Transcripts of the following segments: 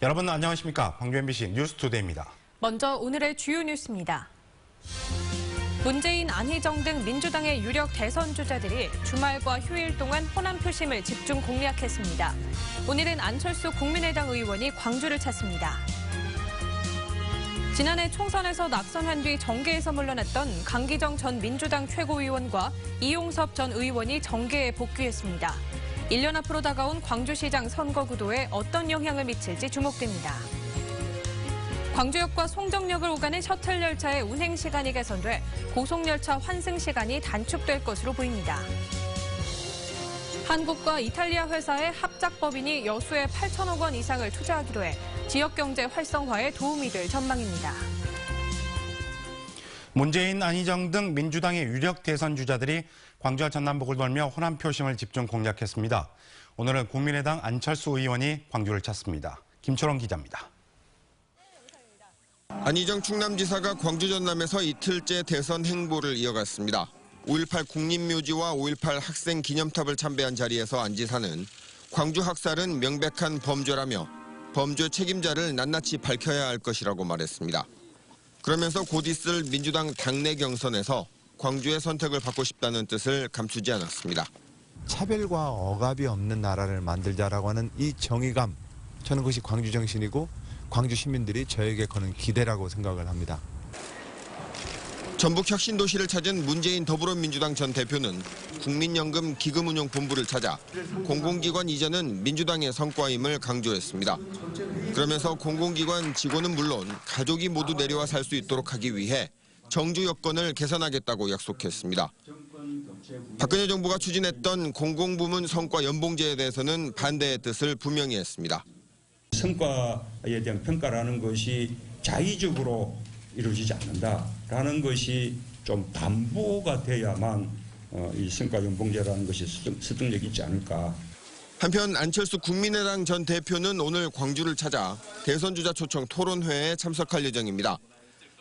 여러분 안녕하십니까? 광주 MBC 뉴스투데이입니다. 먼저 오늘의 주요 뉴스입니다. 문재인, 안희정 등 민주당의 유력 대선 주자들이 주말과 휴일 동안 호남 표심을 집중 공략했습니다. 오늘은 안철수 국민의당 의원이 광주를 찾습니다. 지난해 총선에서 낙선한 뒤 정계에서 물러났던 강기정 전 민주당 최고위원과 이용섭 전 의원이 정계에 복귀했습니다. 1년 앞으로 다가온 광주시장 선거 구도에 어떤 영향을 미칠지 주목됩니다. 광주역과 송정역을 오가는 셔틀 열차의 운행 시간이 개선돼 고속열차 환승 시간이 단축될 것으로 보입니다. 한국과 이탈리아 회사의 합작법인이 여수에 8천억 원 이상을 투자하기로 해 지역 경제 활성화에 도움이 될 전망입니다. 문재인, 안희정 등 민주당의 유력 대선 주자들이 광주와 전남북을 돌며 호남 표심을 집중 공략했습니다. 오늘은 국민의당 안철수 의원이 광주를 찾습니다. 김철원 기자입니다. 안희정 충남지사가 광주 전남에서 이틀째 대선 행보를 이어갔습니다. 5.18 국립묘지와 5.18 학생 기념탑을 참배한 자리에서 안 지사는 광주 학살은 명백한 범죄라며 범죄 책임자를 낱낱이 밝혀야 할 것이라고 말했습니다. 그러면서 곧 있을 민주당 당내 경선에서 광주의 선택을 받고 싶다는 뜻을 감추지 않았습니다. 차별과 억압이 없는 나라를 만들자라고 하는 이 정의감, 저는 그것이 광주 정신이고 광주 시민들이 저에게 거는 기대라고 생각을 합니다. 전북 혁신도시를 찾은 문재인 더불어민주당 전 대표는 국민연금 기금운용본부를 찾아 공공기관 이전은 민주당의 성과임을 강조했습니다. 그러면서 공공기관 직원은 물론 가족이 모두 내려와 살 수 있도록 하기 위해 정주 여건을 개선하겠다고 약속했습니다. 박근혜 정부가 추진했던 공공부문 성과 연봉제에 대해서는 반대의 뜻을 분명히 했습니다. 성과에 대한 평가라는 것이 자의적으로 이루어지지 않는다라는 것이 좀 담보가 돼야만 이 성과연봉제라는 것이 설득력이 있지 않을까. 한편 안철수 국민의당 전 대표는 오늘 광주를 찾아 대선 주자 초청 토론회에 참석할 예정입니다.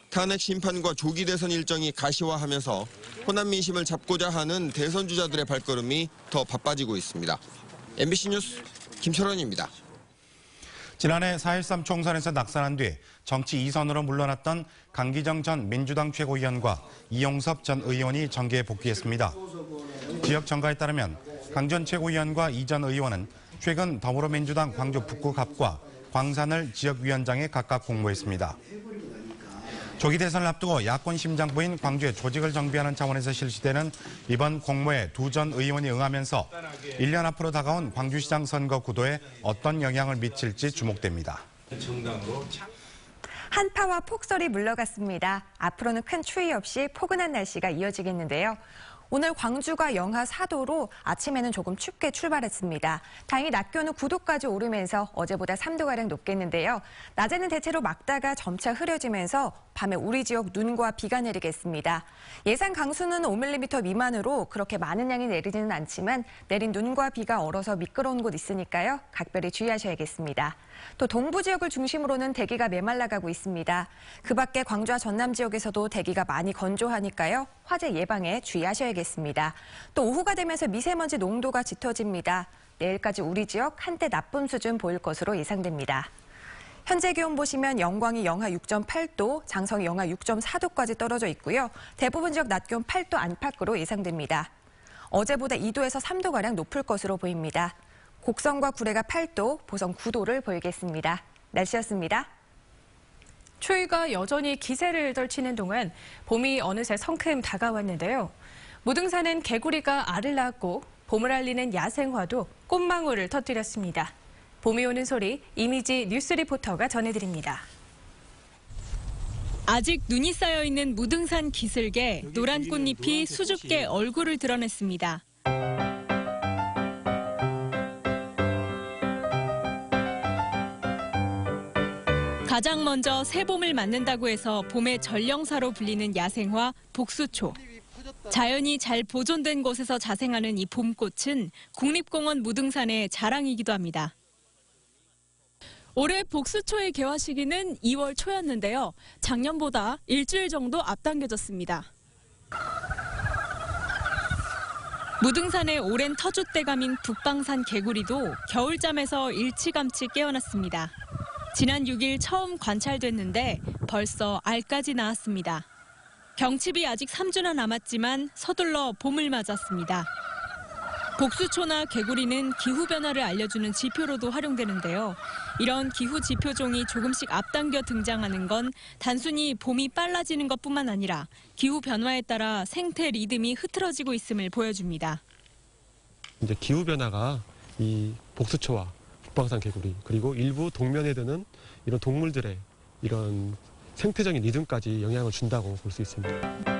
탄핵 심판과 조기 대선 일정이 가시화하면서 호남 민심을 잡고자 하는 대선 주자들의 발걸음이 더 바빠지고 있습니다. MBC 뉴스 김철원입니다. 지난해 4.13 총선에서 낙선한 뒤 정치 2선으로 물러났던 강기정 전 민주당 최고위원과 이용섭 전 의원이 정계에 복귀했습니다. 지역 정가에 따르면 강 전 최고위원과 이 전 의원은 최근 더불어민주당 광주 북구갑과 광산을 지역위원장에 각각 공모했습니다. 조기 대선을 앞두고 야권 심장부인 광주의 조직을 정비하는 차원에서 실시되는 이번 공모에 두 전 의원이 응하면서 1년 앞으로 다가온 광주시장 선거 구도에 어떤 영향을 미칠지 주목됩니다. 한파와 폭설이 물러갔습니다. 앞으로는 큰 추위 없이 포근한 날씨가 이어지겠는데요. 오늘 광주가 영하 4도로 아침에는 조금 춥게 출발했습니다. 다행히 낮 기온은 9도까지 오르면서 어제보다 3도가량 높겠는데요. 낮에는 대체로 맑다가 점차 흐려지면서 밤에 우리 지역 눈과 비가 내리겠습니다. 예상 강수는 5mm 미만으로 그렇게 많은 양이 내리지는 않지만 내린 눈과 비가 얼어서 미끄러운 곳 있으니까요. 각별히 주의하셔야겠습니다. 또 동부 지역을 중심으로는 대기가 메말라가고 있습니다. 그 밖에 광주와 전남 지역에서도 대기가 많이 건조하니까요. 화재 예방에 주의하셔야겠습니다. 또 오후가 되면서 미세먼지 농도가 짙어집니다. 내일까지 우리 지역 한때 나쁨 수준 보일 것으로 예상됩니다. 현재 기온 보시면 영광이 영하 6.8도, 장성이 영하 6.4도까지 떨어져 있고요. 대부분 지역 낮 기온 8도 안팎으로 예상됩니다. 어제보다 2도에서 3도가량 높을 것으로 보입니다. 곡성과 구례가 8도, 보성 9도를 보이겠습니다. 날씨였습니다. 추위가 여전히 기세를 떨치는 동안 봄이 어느새 성큼 다가왔는데요. 무등산은 개구리가 알을 낳았고 봄을 알리는 야생화도 꽃망울을 터뜨렸습니다. 봄이 오는 소리 이미지 뉴스 리포터가 전해드립니다. 아직 눈이 쌓여있는 무등산 기슭에 노란 꽃잎이 수줍게 얼굴을 드러냈습니다. 가장 먼저 새봄을 맞는다고 해서 봄의 전령사로 불리는 야생화 복수초. 자연이 잘 보존된 곳에서 자생하는 이 봄꽃은 국립공원 무등산의 자랑이기도 합니다. 올해 복수초의 개화 시기는 2월 초였는데요. 작년보다 일주일 정도 앞당겨졌습니다. 무등산의 오랜 터줏대감인 북방산 개구리도 겨울잠에서 일찌감치 깨어났습니다. 지난 6일 처음 관찰됐는데 벌써 알까지 나왔습니다. 경칩이 아직 3주나 남았지만 서둘러 봄을 맞았습니다. 복수초나 개구리는 기후변화를 알려주는 지표로도 활용되는데요. 이런 기후 지표종이 조금씩 앞당겨 등장하는 건 단순히 봄이 빨라지는 것뿐만 아니라 기후변화에 따라 생태 리듬이 흐트러지고 있음을 보여줍니다. 이제 기후변화가 이 복수초와 북방산 개구리 그리고 일부 동면에 드는 이런 동물들의 이런 생태적인 리듬까지 영향을 준다고 볼 수 있습니다.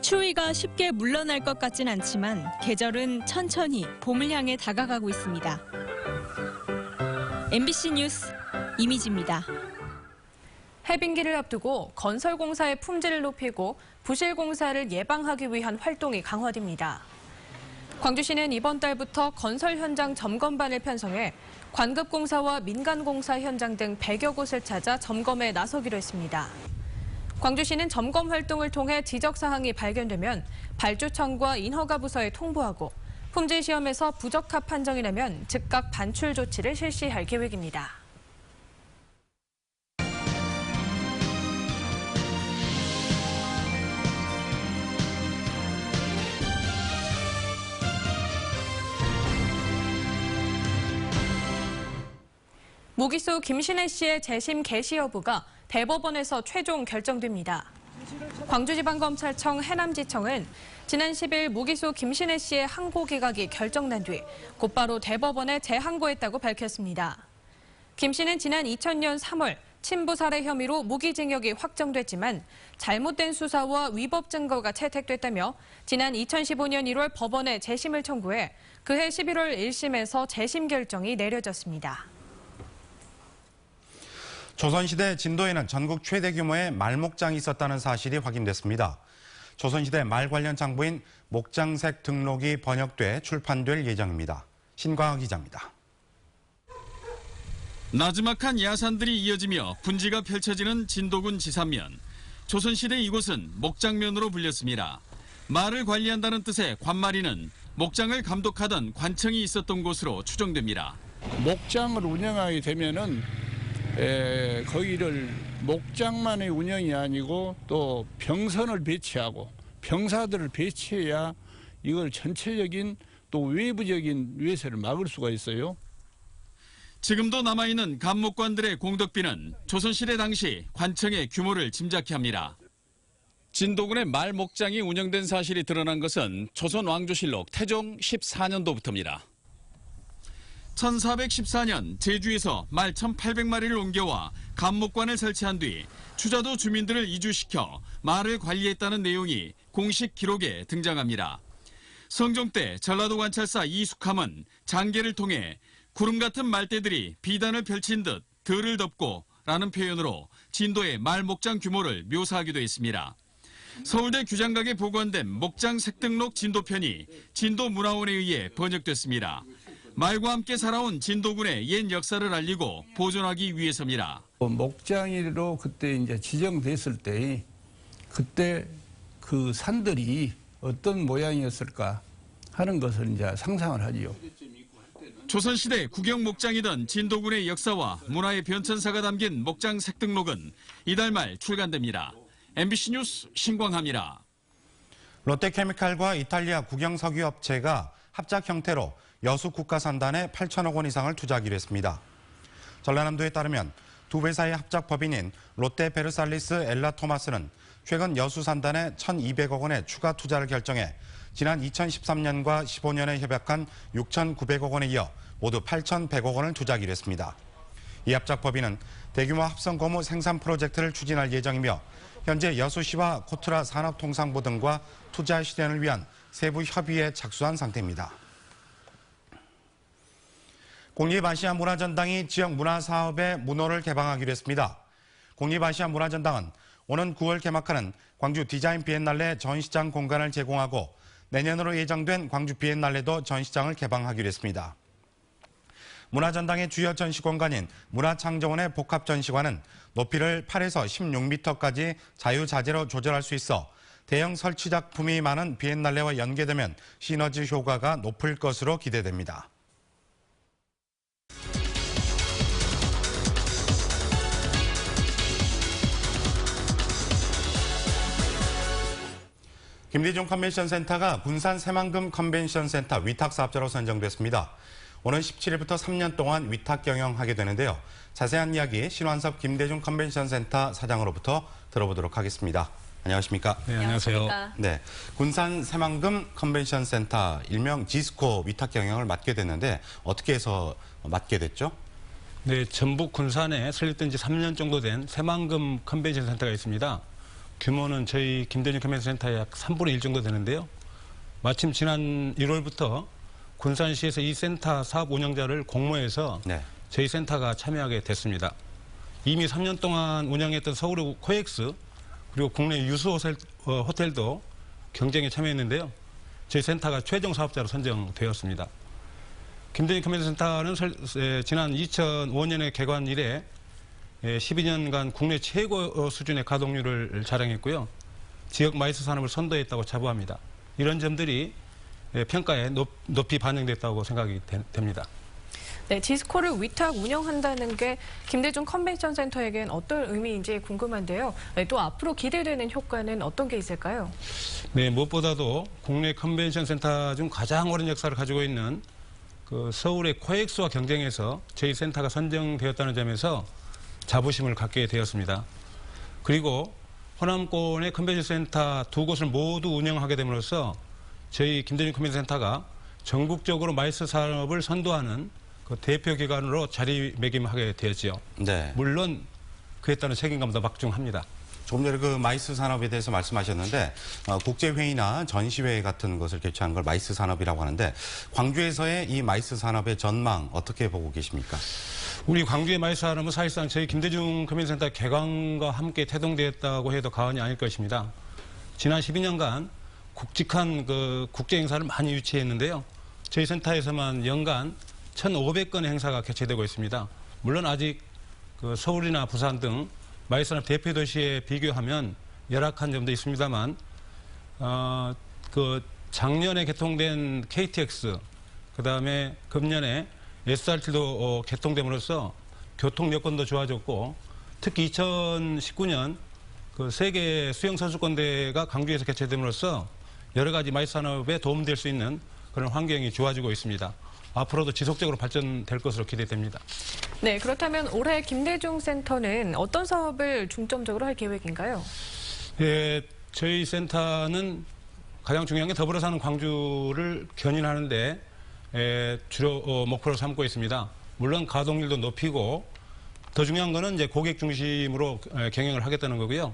추위가 쉽게 물러날 것 같진 않지만 계절은 천천히 봄을 향해 다가가고 있습니다. MBC 뉴스 이미지입니다. 해빙기를 앞두고 건설공사의 품질을 높이고 부실공사를 예방하기 위한 활동이 강화됩니다. 광주시는 이번 달부터 건설 현장 점검반을 편성해 관급공사와 민간공사 현장 등 100여 곳을 찾아 점검에 나서기로 했습니다. 광주시는 점검 활동을 통해 지적사항이 발견되면 발주청과 인허가 부서에 통보하고 품질 시험에서 부적합 판정이 나면 즉각 반출 조치를 실시할 계획입니다. 무기수 김신혜 씨의 재심 개시 여부가 대법원에서 최종 결정됩니다. 광주지방검찰청 해남지청은 지난 10일 무기수 김신혜 씨의 항고 기각이 결정난 뒤 곧바로 대법원에 재항고했다고 밝혔습니다. 김 씨는 지난 2000년 3월 친부 살해 혐의로 무기징역이 확정됐지만 잘못된 수사와 위법 증거가 채택됐다며 지난 2015년 1월 법원에 재심을 청구해 그해 11월 1심에서 재심 결정이 내려졌습니다. 조선시대 진도에는 전국 최대 규모의 말목장이 있었다는 사실이 확인됐습니다. 조선시대 말 관련 장부인 목장색 등록이 번역돼 출판될 예정입니다. 신광학 기자입니다. 나지막한 야산들이 이어지며 분지가 펼쳐지는 진도군 지산면. 조선시대 이곳은 목장면으로 불렸습니다. 말을 관리한다는 뜻의 관마리는 목장을 감독하던 관청이 있었던 곳으로 추정됩니다. 목장을 운영하게 되면은 거기를 목장만의 운영이 아니고 또 병선을 배치하고 병사들을 배치해야 이걸 전체적인 또 외부적인 위해서를 막을 수가 있어요. 지금도 남아있는 감목관들의 공덕비는 조선시대 당시 관청의 규모를 짐작케 합니다. 진도군의 말 목장이 운영된 사실이 드러난 것은 조선 왕조실록 태종 14년도부터입니다. 1414년 제주에서 말 1800마리를 옮겨와 감목관을 설치한 뒤 추자도 주민들을 이주시켜 말을 관리했다는 내용이 공식 기록에 등장합니다. 성종 때 전라도 관찰사 이숙함은 장계를 통해 구름 같은 말대들이 비단을 펼친 듯 들을 덮고 라는 표현으로 진도의 말 목장 규모를 묘사하기도 했습니다. 서울대 규장각에 보관된 목장 색등록 진도편이 진도문화원에 의해 번역됐습니다. 말과 함께 살아온 진도군의 옛 역사를 알리고 보존하기 위해서입니다. 목장이로 그때 이제 지정됐을 때 그때 그 산들이 어떤 모양이었을까 하는 것을 이제 상상을 하지요. 조선시대 국영 목장이던 진도군의 역사와 문화의 변천사가 담긴 목장 색등록은 이달 말 출간됩니다. MBC 뉴스 신광하입니다. 롯데케미칼과 이탈리아 국영 석유 업체가 합작 형태로 여수 국가산단에 8천억 원 이상을 투자하기로 했습니다. 전라남도에 따르면 두 회사의 합작 법인인 롯데베르살리스 엘라토마스는 최근 여수 산단에 1,200억 원의 추가 투자를 결정해 지난 2013년과 15년에 협약한 6,900억 원에 이어 모두 8,100억 원을 투자하기로 했습니다. 이 합작 법인은 대규모 합성 고무 생산 프로젝트를 추진할 예정이며 현재 여수시와 코트라 산업통상부 등과 투자 실현을 위한 세부 협의에 착수한 상태입니다. 국립아시아 문화전당이 지역 문화사업의 문호를 개방하기로 했습니다. 국립아시아 문화전당은 오는 9월 개막하는 광주 디자인 비엔날레 전시장 공간을 제공하고 내년으로 예정된 광주 비엔날레도 전시장을 개방하기로 했습니다. 문화전당의 주요 전시 공간인 문화창조원의 복합전시관은 높이를 8에서 16m까지 자유자재로 조절할 수 있어 대형 설치 작품이 많은 비엔날레와 연계되면 시너지 효과가 높을 것으로 기대됩니다. 김대중 컨벤션센터가 군산 새만금 컨벤션센터 위탁사업자로 선정됐습니다. 오는 17일부터 3년 동안 위탁 경영하게 되는데요. 자세한 이야기 신완섭 김대중 컨벤션센터 사장으로부터 들어보도록 하겠습니다. 안녕하십니까? 네, 안녕하세요. 네, 군산 새만금 컨벤션센터 일명 지스코 위탁 경영을 맡게 됐는데 어떻게 해서 맡게 됐죠? 네, 전북 군산에 설립된 지 3년 정도 된 새만금 컨벤션 센터가 있습니다. 규모는 저희 김대중 컨벤션 센터의 약 3분의 1 정도 되는데요. 마침 지난 1월부터 군산시에서 이 센터 사업 운영자를 공모해서 네. 저희 센터가 참여하게 됐습니다. 이미 3년 동안 운영했던 서울의 코엑스 그리고 국내 유수 호텔도 경쟁에 참여했는데요. 저희 센터가 최종 사업자로 선정되었습니다. 김대중 컨벤션 센터는 지난 2005년에 개관 이래 12년간 국내 최고 수준의 가동률을 자랑했고요. 지역 마이스 산업을 선도했다고 자부합니다. 이런 점들이 평가에 높이 반영됐다고 생각이 됩니다. 네, 지스코를 위탁 운영한다는 게 김대중 컨벤션 센터에겐 어떤 의미인지 궁금한데요. 네, 또 앞으로 기대되는 효과는 어떤 게 있을까요? 네, 무엇보다도 국내 컨벤션 센터 중 가장 오랜 역사를 가지고 있는 그 서울의 코엑스와 경쟁해서 저희 센터가 선정되었다는 점에서 자부심을 갖게 되었습니다. 그리고 호남권의 컨벤션 센터 두 곳을 모두 운영하게 됨으로써 저희 김대중 컨벤션 센터가 전국적으로 마이스 산업을 선도하는 그 대표 기관으로 자리매김하게 되었지요. 네. 물론 그에 따른 책임감도 막중합니다. 조금 전에 그 마이스 산업에 대해서 말씀하셨는데 국제회의나 전시회 같은 것을 개최하는 걸 마이스 산업이라고 하는데 광주에서의 이 마이스 산업의 전망 어떻게 보고 계십니까? 우리 광주의 마이스 산업은 사실상 저희 김대중 컨벤션 센터 개관과 함께 태동되었다고 해도 과언이 아닐 것입니다. 지난 12년간 굵직한 그 국제 행사를 많이 유치했는데요. 저희 센터에서만 연간 1,500건의 행사가 개최되고 있습니다. 물론 아직 그 서울이나 부산 등 마이스 산업 대표 도시에 비교하면 열악한 점도 있습니다만, 그 작년에 개통된 KTX, 그 다음에 금년에 SRT도 개통됨으로써 교통 여건도 좋아졌고, 특히 2019년 그 세계 수영 선수권대회가 광주에서 개최됨으로써 여러 가지 마이스 산업에 도움될 수 있는 그런 환경이 좋아지고 있습니다. 앞으로도 지속적으로 발전될 것으로 기대됩니다. 네, 그렇다면 올해 김대중 센터는 어떤 사업을 중점적으로 할 계획인가요? 예, 저희 센터는 가장 중요한 게 더불어 사는 광주를 견인하는 데 주로 목표로 삼고 있습니다. 물론 가동률도 높이고 더 중요한 거는 이제 고객 중심으로 경영을 하겠다는 거고요.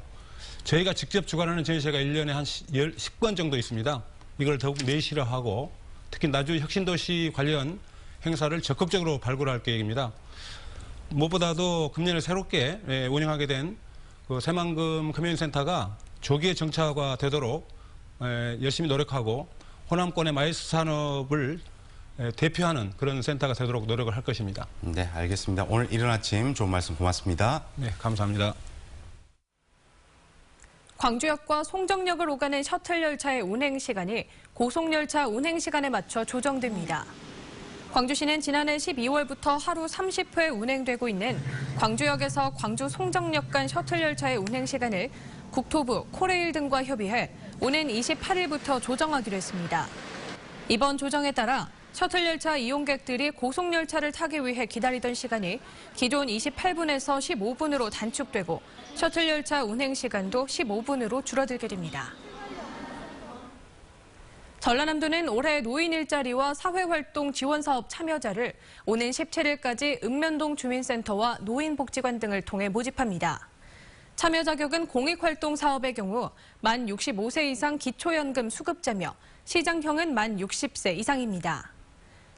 저희가 직접 주관하는 전시회가 1년에 한 10건 정도 있습니다. 이걸 더욱 내실화하고 특히 나주 혁신도시 관련 행사를 적극적으로 발굴할 계획입니다. 무엇보다도 금년에 새롭게 운영하게 된 그 새만금 컨벤션센터가 조기에 정착화되도록 열심히 노력하고 호남권의 마이스 산업을 대표하는 그런 센터가 되도록 노력을 할 것입니다. 네, 알겠습니다. 오늘 이른 아침 좋은 말씀 고맙습니다. 네, 감사합니다. 광주역과 송정역을 오가는 셔틀 열차의 운행 시간이 고속열차 운행 시간에 맞춰 조정됩니다. 광주시는 지난해 12월부터 하루 30회 운행되고 있는 광주역에서 광주 송정역 간 셔틀 열차의 운행 시간을 국토부, 코레일 등과 협의해 오는 28일부터 조정하기로 했습니다. 이번 조정에 따라 셔틀 열차 이용객들이 고속열차를 타기 위해 기다리던 시간이 기존 28분에서 15분으로 단축되고 셔틀 열차 운행 시간도 15분으로 줄어들게 됩니다. 전라남도는 올해 노인 일자리와 사회활동 지원사업 참여자를 오는 17일까지 읍면동 주민센터와 노인복지관 등을 통해 모집합니다. 참여 자격은 공익활동 사업의 경우 만 65세 이상 기초연금 수급자며 시장형은 만 60세 이상입니다.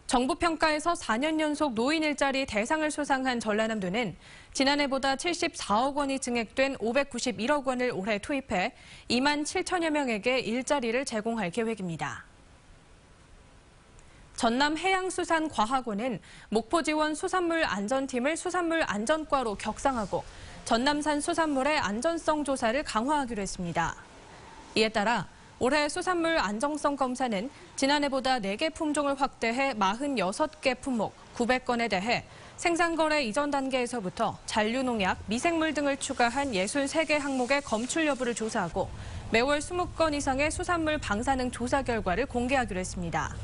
정부 평가에서 4년 연속 노인 일자리 대상을 수상한 전라남도는 지난해보다 74억 원이 증액된 591억 원을 올해 투입해 2만 7천여 명에게 일자리를 제공할 계획입니다. 전남해양수산과학원은 목포지원 수산물 안전팀을 수산물 안전과로 격상하고 전남산 수산물의 안전성 조사를 강화하기로 했습니다. 이에 따라 올해 수산물 안정성 검사는 지난해보다 4개 품종을 확대해 46개 품목 900건에 대해 생산거래 이전 단계에서부터 잔류농약, 미생물 등을 추가한 63개 항목의 검출 여부를 조사하고 매월 20건 이상의 수산물 방사능 조사 결과를 공개하기로 했습니다.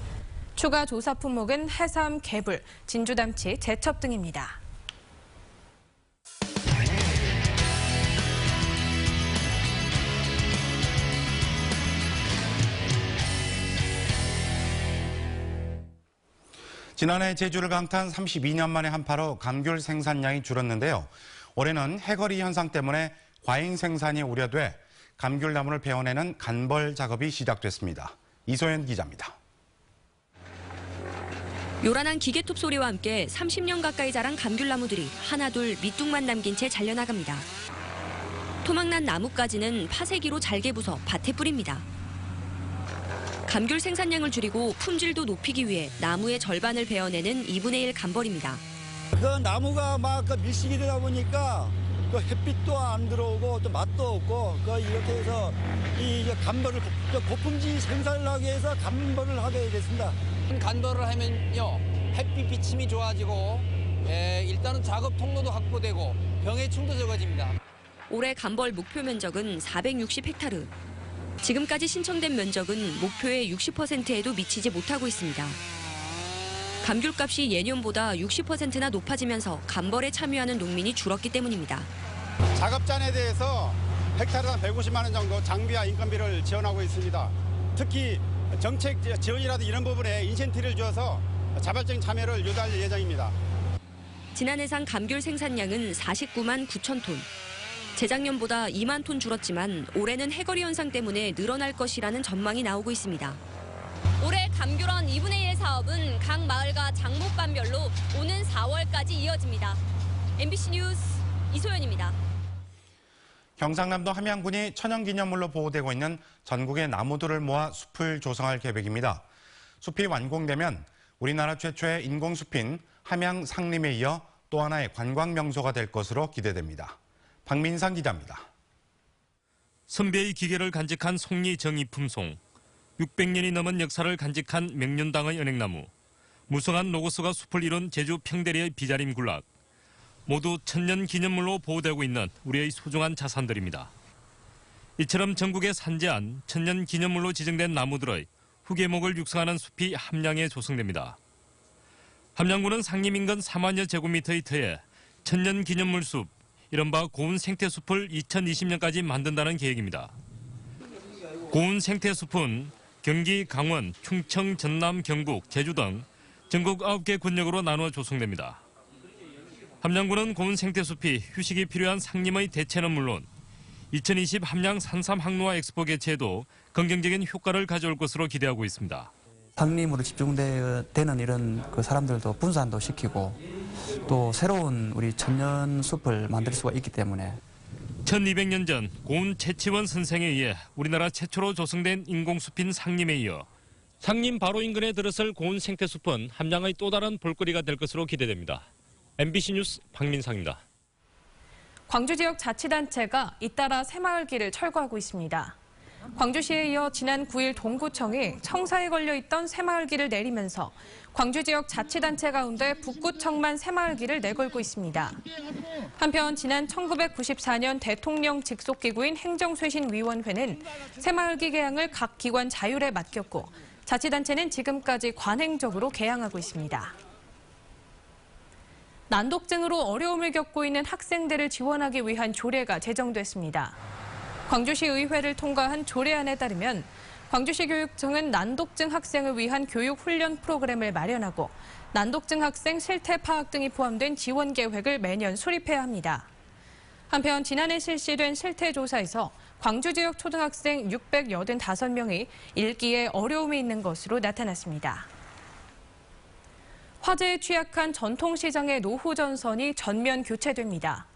추가 조사 품목은 해삼, 개불, 진주담치, 제첩 등입니다. 지난해 제주를 강타한 32년 만에 한파로 감귤 생산량이 줄었는데요. 올해는 해거리 현상 때문에 과잉 생산이 우려돼 감귤나무를 베어내는 간벌 작업이 시작됐습니다. 이소연 기자입니다. 요란한 기계톱 소리와 함께 30년 가까이 자란 감귤나무들이 하나둘 밑둥만 남긴 채 잘려나갑니다. 토막난 나무까지는 파쇄기로 잘게 부숴 밭에 뿌립니다. 감귤 생산량을 줄이고 품질도 높이기 위해 나무의 절반을 베어내는 2분의 1 간벌입니다. 그 나무가 막 밀식이 되다 보니까 그 햇빛도 안 들어오고 또 맛도 없고 이렇게 해서 이 간벌을 고품질 생산을 하기 위해서 간벌을 하게 됐습니다. 간벌을 하면요 햇빛 비침이 좋아지고 일단은 작업 통로도 확보되고 병해충도 적어집니다. 올해 간벌 목표 면적은 460헥타르. 지금까지 신청된 면적은 목표의 60%에도 미치지 못하고 있습니다. 감귤값이 예년보다 60%나 높아지면서 간벌에 참여하는 농민이 줄었기 때문입니다. 작업잔에 대해서 헥타르당 150만 원 정도 장비와 인건비를 지원하고 있습니다. 특히 정책 지원이라도 이런 부분에 인센티브를 줘서 자발적인 참여를 유도할 예정입니다. 지난해상 감귤 생산량은 49만 9천 톤. 재작년보다 2만 톤 줄었지만 올해는 해거리 현상 때문에 늘어날 것이라는 전망이 나오고 있습니다. 올해 감귤원 2분의 1 사업은 각 마을과 장목간별로 오는 4월까지 이어집니다. MBC 뉴스 이소연입니다. 경상남도 함양군이 천연기념물로 보호되고 있는 전국의 나무들을 모아 숲을 조성할 계획입니다. 숲이 완공되면 우리나라 최초의 인공숲인 함양 상림에 이어 또 하나의 관광명소가 될 것으로 기대됩니다. 박민상 기자입니다. 선배의 기계를 간직한 송리 정이품송, 600년이 넘은 역사를 간직한 명륜당의 은행나무, 무성한 로고스가 숲을 이룬 제주 평대리의 비자림 군락, 모두 천년 기념물로 보호되고 있는 우리의 소중한 자산들입니다. 이처럼 전국에 산재한 천년 기념물로 지정된 나무들의 후계목을 육성하는 숲이 함양에 조성됩니다. 함양군은 상림 인근 4만여 제곱미터의 터에 천년 기념물 숲, 이른바 고운 생태숲을 2020년까지 만든다는 계획입니다. 고운 생태숲은 경기, 강원, 충청, 전남, 경북, 제주 등 전국 9개 군역으로 나누어 조성됩니다. 함양군은 고운 생태숲이 휴식이 필요한 상림의 대체는 물론 2020 함양 산삼 항로화 엑스포 개최에도 긍정적인 효과를 가져올 것으로 기대하고 있습니다. 상림으로 집중되는 이런 사람들도 분산도 시키고 또 새로운 우리 천년 숲을 만들 수가 있기 때문에 1200년 전 고운 채치원 선생에 의해 우리나라 최초로 조성된 인공숲인 상림에 이어 상림 바로 인근에 들어설 고운 생태숲은 함양의 또 다른 볼거리가 될 것으로 기대됩니다. MBC 뉴스 박민상입니다. 광주 지역 자치단체가 잇따라 새마을길을 철거하고 있습니다. 광주시에 이어 지난 9일 동구청이 청사에 걸려있던 새마을길을 내리면서 광주 지역 자치단체 가운데 북구청만 새마을길을 내걸고 있습니다. 한편 지난 1994년 대통령 직속기구인 행정쇄신위원회는 새마을길 개항을 각 기관 자율에 맡겼고 자치단체는 지금까지 관행적으로 개항하고 있습니다. 난독증으로 어려움을 겪고 있는 학생들을 지원하기 위한 조례가 제정됐습니다. 광주시 의회를 통과한 조례안에 따르면 광주시 교육청은 난독증 학생을 위한 교육 훈련 프로그램을 마련하고 난독증 학생 실태 파악 등이 포함된 지원 계획을 매년 수립해야 합니다. 한편 지난해 실시된 실태 조사에서 광주 지역 초등학생 685명이 읽기에 어려움이 있는 것으로 나타났습니다. 화재에 취약한 전통시장의 노후 전선이 전면 교체됩니다.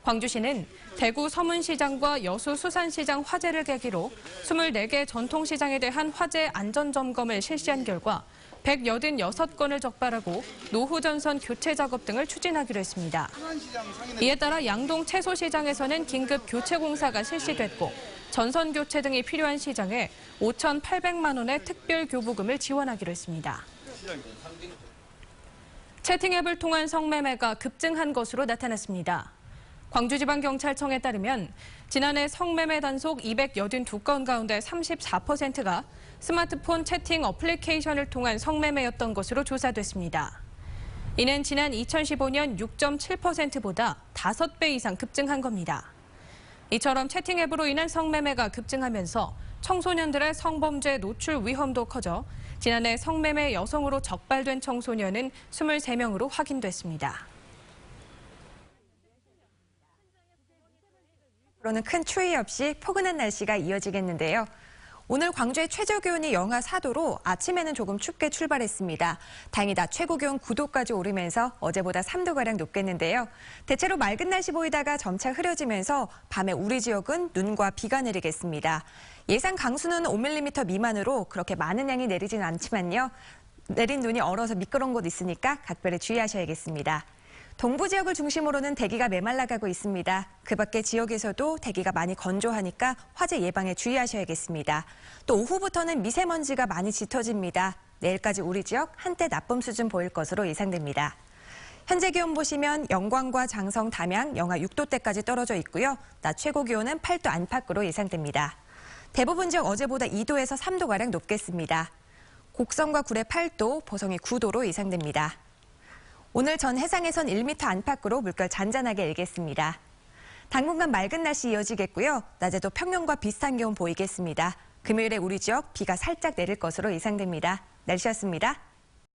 광주시는 대구 서문시장과 여수 수산시장 화재를 계기로 24개 전통시장에 대한 화재 안전점검을 실시한 결과 186건을 적발하고 노후 전선 교체 작업 등을 추진하기로 했습니다. 이에 따라 양동 채소시장에서는 긴급 교체 공사가 실시됐고 전선 교체 등이 필요한 시장에 5,800만 원의 특별 교부금을 지원하기로 했습니다. 채팅앱을 통한 성매매가 급증한 것으로 나타났습니다. 광주지방경찰청에 따르면 지난해 성매매 단속 282건 가운데 34%가 스마트폰 채팅 어플리케이션을 통한 성매매였던 것으로 조사됐습니다. 이는 지난 2015년 6.7%보다 5배 이상 급증한 겁니다. 이처럼 채팅앱으로 인한 성매매가 급증하면서 청소년들의 성범죄 노출 위험도 커져 지난해 성매매 여성으로 적발된 청소년은 23명으로 확인됐습니다. 앞으로는 큰 추위 없이 포근한 날씨가 이어지겠는데요. 오늘 광주의 최저기온이 영하 4도로 아침에는 조금 춥게 출발했습니다. 다행히 낮 최고기온 9도까지 오르면서 어제보다 3도가량 높겠는데요. 대체로 맑은 날씨 보이다가 점차 흐려지면서 밤에 우리 지역은 눈과 비가 내리겠습니다. 예상 강수는 5mm 미만으로 그렇게 많은 양이 내리진 않지만요. 내린 눈이 얼어서 미끄러운 곳 있으니까 각별히 주의하셔야겠습니다. 동부 지역을 중심으로는 대기가 메말라가고 있습니다. 그 밖의 지역에서도 대기가 많이 건조하니까 화재 예방에 주의하셔야겠습니다. 또 오후부터는 미세먼지가 많이 짙어집니다. 내일까지 우리 지역 한때 나쁨 수준 보일 것으로 예상됩니다. 현재 기온 보시면 영광과 장성, 담양 영하 6도대까지 떨어져 있고요. 낮 최고 기온은 8도 안팎으로 예상됩니다. 대부분 지역 어제보다 2도에서 3도가량 높겠습니다. 곡성과 구례 8도, 보성이 9도로 예상됩니다. 오늘 전 해상에선 1m 안팎으로 물결 잔잔하게 일겠습니다. 당분간 맑은 날씨 이어지겠고요. 낮에도 평년과 비슷한 기온 보이겠습니다. 금요일에 우리 지역 비가 살짝 내릴 것으로 예상됩니다. 날씨였습니다.